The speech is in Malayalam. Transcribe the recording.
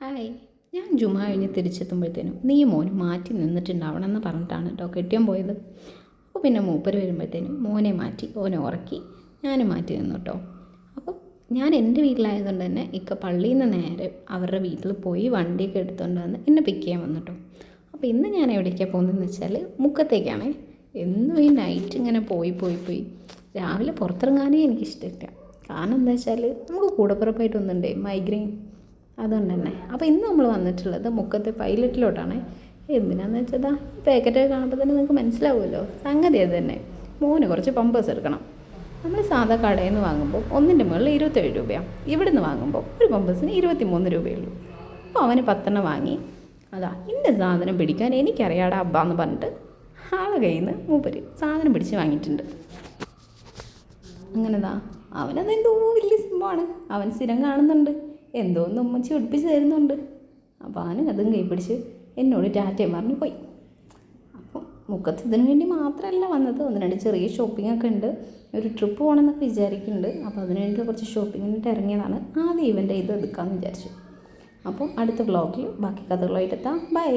ഹായ്. ഞാൻ ജുമാ കഴിഞ്ഞ് തിരിച്ചെത്തുമ്പോഴത്തേനും നീ മോന് മാറ്റി നിന്നിട്ടുണ്ടാവണം എന്ന് പറഞ്ഞിട്ടാണ് കേട്ടോ കെട്ടിയോൻ പോയത്. അപ്പോൾ പിന്നെ മൂപ്പര് വരുമ്പോഴത്തേനും മോനെ മാറ്റി ഓനെ ഉറക്കി ഞാനും മാറ്റി നിന്നു കേട്ടോ. അപ്പം ഞാൻ എൻ്റെ വീട്ടിലായതുകൊണ്ട് തന്നെ ഇക്ക പള്ളിയിൽ നിന്ന് നേരെ അവരുടെ വീട്ടിൽ പോയി വണ്ടിയൊക്കെ എടുത്തുകൊണ്ട് വന്ന് എന്നെ പിക്ക് ചെയ്യാൻ വന്നു കേട്ടോ. അപ്പോൾ ഇന്ന് ഞാൻ എവിടേക്കാണ് പോകുന്നതെന്ന് വെച്ചാൽ മുക്കത്തേക്കാണേ. എന്നും ഈ നൈറ്റ് ഇങ്ങനെ പോയി രാവിലെ പുറത്തിറങ്ങാനേ എനിക്കിഷ്ടമില്ല. കാരണം എന്താ വെച്ചാൽ നമുക്ക് കൂടപ്പിറപ്പായിട്ടൊന്നുണ്ടേ മൈഗ്രെയിൻ, അതുകൊണ്ട് തന്നെ. അപ്പോൾ ഇന്ന് നമ്മൾ വന്നിട്ടുള്ളത് മുക്കത്തെ പൈലറ്റിലോട്ടാണ്. എന്തിനാന്ന് വെച്ചാൽ ഈ പാക്കറ്റൊക്കെ കാണുമ്പോൾ തന്നെ നിങ്ങൾക്ക് മനസ്സിലാവുമല്ലോ, സംഗതി അത് തന്നെ. മോന് കുറച്ച് പമ്പേഴ്സ് എടുക്കണം. നമ്മൾ സാധാ കടയിൽ നിന്ന് വാങ്ങുമ്പോൾ ഒന്നിൻ്റെ മുകളിൽ 27 രൂപയാണ്. ഇവിടെ നിന്ന് വാങ്ങുമ്പോൾ ഒരു പമ്പേഴ്സിന് 23 രൂപയുള്ളൂ. അപ്പോൾ അവന് 10 വാങ്ങി. അതാ ഇൻ്റെ സാധനം പിടിക്കാൻ എനിക്കറിയാടാ അബ്ബ എന്ന് പറഞ്ഞിട്ട് ആളെ കയ്യിൽ നിന്ന് മൂപ്പര് സാധനം പിടിച്ച് വാങ്ങിയിട്ടുണ്ട്. അങ്ങനെതാ അവനതെന്തോ വലിയ സംഭവമാണ്. അവൻ സ്ഥിരം കാണുന്നുണ്ട്, എന്തോന്ന് ഉമ്മച്ചി ഒടിപ്പിച്ച് തരുന്നുണ്ട്. അപ്പോൾ അവന് അതും കൈപ്പിടിച്ച് എന്നോട് ടാറ്റയും പറഞ്ഞ് പോയി. അപ്പം മുക്കത്ത് ഇതിനു വേണ്ടി മാത്രമല്ല വന്നത്, 1-2 ചെറിയ ഷോപ്പിംഗ് ഒക്കെ ഉണ്ട്. ഒരു ട്രിപ്പ് പോകണമെന്നൊക്കെ വിചാരിക്കുന്നുണ്ട്. അപ്പോൾ അതിന് വേണ്ടി കുറച്ച് ഷോപ്പിങ്ങിനിട്ട് ഇറങ്ങിയതാണ്. ആദ്യം ഇവൻ്റെ ഇത് എടുക്കാമെന്ന് വിചാരിച്ചു. അപ്പോൾ അടുത്ത വ്ളോഗിൽ ബാക്കി കഥകളായിട്ട് എത്താം. ബൈ.